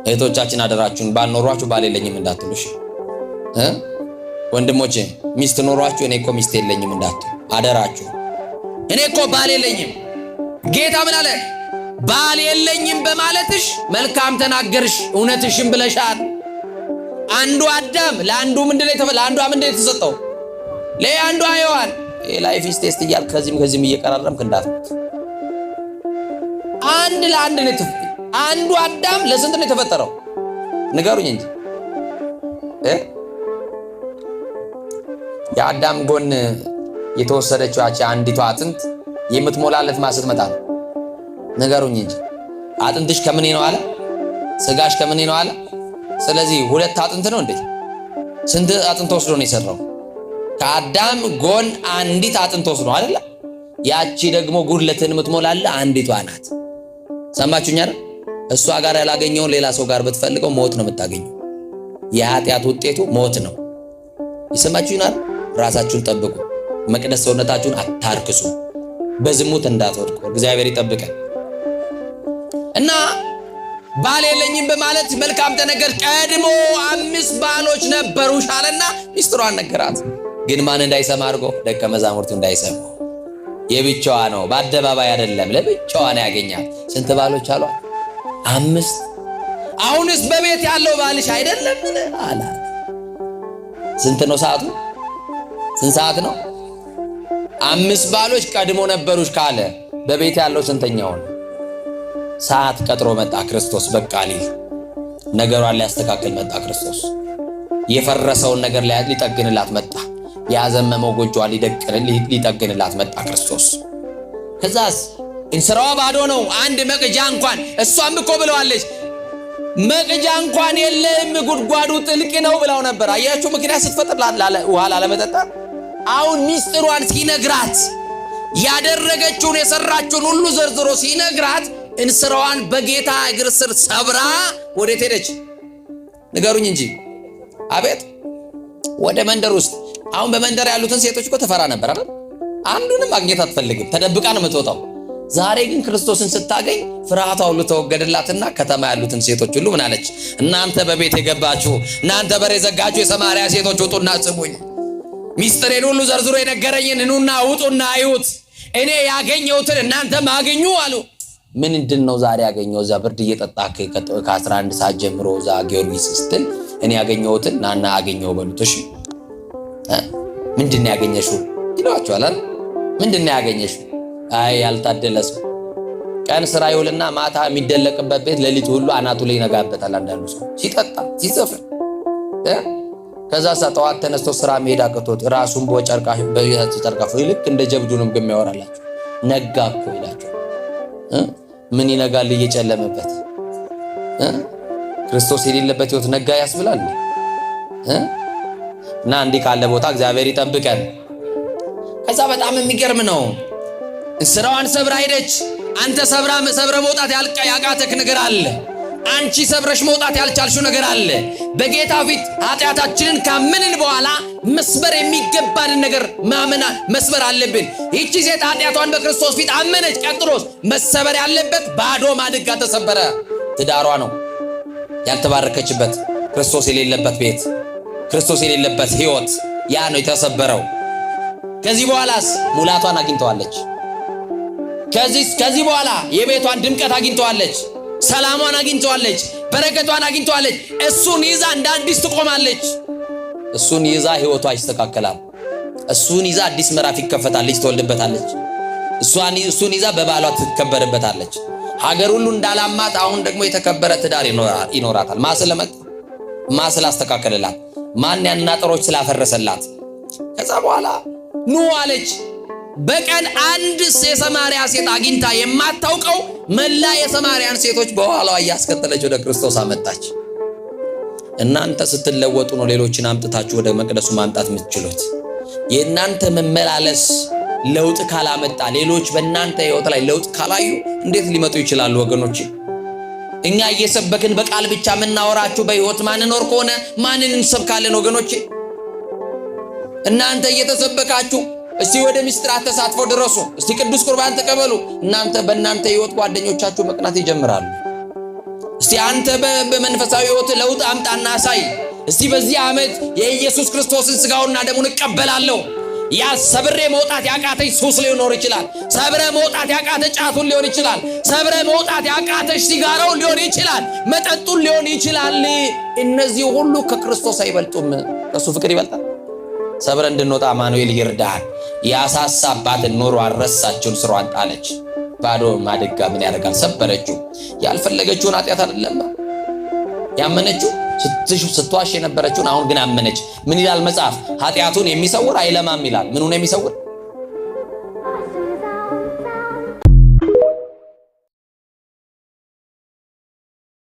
እህቶቻችን አደራችሁን ባልኖሯችሁ ባል የለኝም እንዳትሉሽ። ወንድሞቼ ሚስት ኖሯችሁ እኔ እኮ ሚስት የለኝም እንዳትሉ አደራችሁ። እኔ እኮ ባል የለኝም። ጌታ ምን አለ? ባል የለኝም በማለትሽ መልካም ተናገርሽ፣ እውነትሽን ብለሻል። አንዱ አዳም ለአንዱ ለአንዷ ምንድነው የተሰጠው? ለአንዷ ሔዋን ላይፍ ቴስት እያልክ ከዚህም እየቀራረምክ እንዳትሞት። አንድ ለአንድ ነው የተፈጠረው። አንዱ አዳም ለስንት ነው የተፈጠረው? ንገሩኝ እንጂ የአዳም ጎን የተወሰደችው ያቺ አንዲቷ አጥንት የምትሞላለት ማሰት መጣ ነው። ንገሩኝ እንጂ አጥንትሽ ከምን ነው አለ? ስጋሽ ከምን ነው አለ? ስለዚህ ሁለት አጥንት ነው እንዴ? ስንት አጥንት ወስዶ ነው የሰራው? ከአዳም ጎን አንዲት አጥንት ወስዶ አይደለ? ያቺ ደግሞ ጉድለትን የምትሞላለ አንዲቷ ናት። ሰማችሁኝ አይደል? እሷ ጋር ያላገኘውን ሌላ ሰው ጋር ብትፈልገው ሞት ነው የምታገኘው። የኃጢአት ውጤቱ ሞት ነው። ይሰማችሁኝ አይደል? ራሳችሁን ጠብቁ። መቅደስ ሰውነታችሁን አታርክሱ። በዝሙት እንዳትወድቁ እግዚአብሔር ይጠብቀን። እና ባል የለኝም በማለት መልካም ተነገር። ቀድሞ 5 ባሎች ነበሩሽ አለና ሚስጥሯን ነገራት። ግን ማን እንዳይሰማ አድርጎ? ደቀ መዛሙርቱ እንዳይሰሙ። የብቻዋ ነው፣ በአደባባይ አይደለም፣ ለብቻዋ ነው ያገኛት። ስንት ባሎች አሏት? 5። አሁንስ በቤት ያለው ባልሽ አይደለም አላት። ስንት ነው ሰዓቱ? ስንት ሰዓት ነው? 5 ባሎች ቀድሞ ነበሩሽ ካለ በቤት ያለው ስንተኛው ነው? ሰዓት ቀጥሮ መጣ ክርስቶስ። በቃ ሊል ነገሯን ሊያስተካክል መጣ ክርስቶስ። የፈረሰውን ነገር ሊጠግንላት መጣ። ያዘመመው ጎጆዋን ሊጠግንላት መጣ ክርስቶስ። ከዛስ እንስራዋ ባዶ ነው። አንድ መቅጃ እንኳን እሷም እኮ ብለዋለች፣ መቅጃ እንኳን የለም ጉድጓዱ ጥልቅ ነው ብለው ነበር። አያችሁ ምክንያት ስትፈጥር ውሃ ላለመጠጣት። አሁን ሚስጥሯን ሲነግራት ያደረገችውን የሰራችውን ሁሉ ዘርዝሮ ሲነግራት እንስራዋን በጌታ እግር ስር ሰብራ ወዴት ሄደች? ንገሩኝ እንጂ። አቤት ወደ መንደር ውስጥ። አሁን በመንደር ያሉትን ሴቶች እኮ ተፈራ ነበር አይደል? አንዱንም ማግኘት አትፈልግም፣ ተደብቃ ነው የምትወጣው። ዛሬ ግን ክርስቶስን ስታገኝ ፍርሃቷ ሁሉ ተወገደላትና ከተማ ያሉትን ሴቶች ሁሉ ምን አለች? እናንተ በቤት የገባችሁ፣ እናንተ በር የዘጋችሁ የሰማርያ ሴቶች ውጡና ስሙኝ። ሚስጥሬን ሁሉ ዘርዝሮ የነገረኝን ኑና ውጡና አዩት። እኔ ያገኘሁትን እናንተም አግኙ አሉ። ምንድን ነው ዛሬ ያገኘው? እዛ ብርድ እየጠጣ ከ11 ሰዓት ጀምሮ እዛ ጊዮርጊስ ስትል እኔ ያገኘሁትን ናና አገኘው በሉት። እሺ ምንድን ነው ያገኘሽው ይሏቸዋል አይደል? ምንድን ነው ያገኘሽው? አይ ያልታደለ ሰው ቀን ስራ ይውልና ማታ የሚደለቅበት ቤት ሌሊት ሁሉ አናቱ ላይ ይነጋበታል። አንዳንዱ ሰው ሲጠጣ ሲዘፍን ከዛ ጠዋት ተነስቶ ስራ መሄድ አቅቶት ራሱን በጨርቃ ልክ እንደ ጀብዱ ነው የሚያወራላችሁ። ነጋ እኮ ይላችሁ። ምን ይነጋል እየጨለመበት? ክርስቶስ የሌለበት ህይወት ነጋ ያስብላል። እና እንዲህ ካለ ቦታ እግዚአብሔር ይጠብቀን። ከዛ በጣም የሚገርም ነው። ስራዋን ሰብራ ሄደች። አንተ ሰብረ መውጣት ያቃተክ ነገር አለ። አንቺ ሰብረሽ መውጣት ያልቻልሽው ነገር አለ። በጌታ ፊት ኃጢአታችንን ካመንን በኋላ መስበር የሚገባንን ነገር መስበር አለብን። ይቺ ሴት ኃጢአቷን በክርስቶስ ፊት አመነች። ቀጥሎስ መሰበር ያለበት ባዶ ማድጋ ተሰበረ። ትዳሯ ነው ያልተባረከችበት፣ ክርስቶስ የሌለበት ቤት፣ ክርስቶስ የሌለበት ህይወት፣ ያ ነው የተሰበረው። ከዚህ በኋላስ ሙላቷን አግኝተዋለች። ከዚህ በኋላ የቤቷን ድምቀት አግኝተዋለች፣ ሰላሟን አግኝተዋለች፣ በረከቷን አግኝተዋለች። እሱን ይዛ እንደ አዲስ ትቆማለች። እሱን ይዛ ህይወቷ ይስተካከላል። እሱን ይዛ አዲስ ምዕራፍ ይከፈታል። ልጅ ትወልድበታለች። እሱን ይዛ በባሏ ትከበርበታለች። ሀገር ሁሉ እንዳላማት አሁን ደግሞ የተከበረ ትዳር ይኖራታል። ማ ስላስተካከለላት፣ ማን ያንን አጥሮች ስላፈረሰላት። ከዛ በኋላ ኑ አለች። በቀን አንድ የሰማርያ ሴት አግኝታ የማታውቀው መላ የሰማርያን ሴቶች በኋላዋ እያስከተለች ወደ ክርስቶስ አመጣች። እናንተ ስትለወጡ ነው ሌሎችን አምጥታችሁ ወደ መቅደሱ ማምጣት የምትችሉት። የእናንተ መመላለስ ለውጥ ካላመጣ፣ ሌሎች በእናንተ ህይወት ላይ ለውጥ ካላዩ እንዴት ሊመጡ ይችላሉ ወገኖች? እኛ እየሰበክን በቃል ብቻ የምናወራችሁ በህይወት ማንኖር ከሆነ ማንን እንሰብካለን ወገኖቼ? እናንተ እየተሰበካችሁ እስቲ ወደ ምስጢራት ተሳትፎ ድረሱ፣ እስቲ ቅዱስ ቁርባን ተቀበሉ። እናንተ በእናንተ ህይወት ጓደኞቻችሁ መቅናት ይጀምራሉ። እስቲ አንተ በመንፈሳዊ ሕይወት ለውጥ አምጣና አሳይ። እስቲ በዚህ ዓመት የኢየሱስ ክርስቶስን ሥጋውና ደሙን እቀበላለሁ። ያ ሰብሬ መውጣት ያቃተሽ ሱስ ሊሆን ይችላል። ሰብረ መውጣት ያቃተ ጫቱን ሊሆን ይችላል። ሰብረ መውጣት ያቃተሽ ሲጋራው ሊሆን ይችላል። መጠጡን ሊሆን ይችላል። እነዚህ ሁሉ ከክርስቶስ አይበልጡም። ከሱ ፍቅር ይበልጣል። ሰብረ እንድንወጣ አማኑኤል ይርዳል። ያሳሳባትን ኑሮ አረሳችውን ስሯን ጣለች። ባዶ ማድጋ ምን ያደርጋል? ሰበረችው። ያልፈለገችውን ኃጢአት አይደለም ያመነችው። ስትዋሽ የነበረችውን አሁን ግን አመነች። ምን ይላል መጽሐፍ? ኃጢአቱን የሚሰውር አይለማም ይላል። ምኑን የሚሰውር?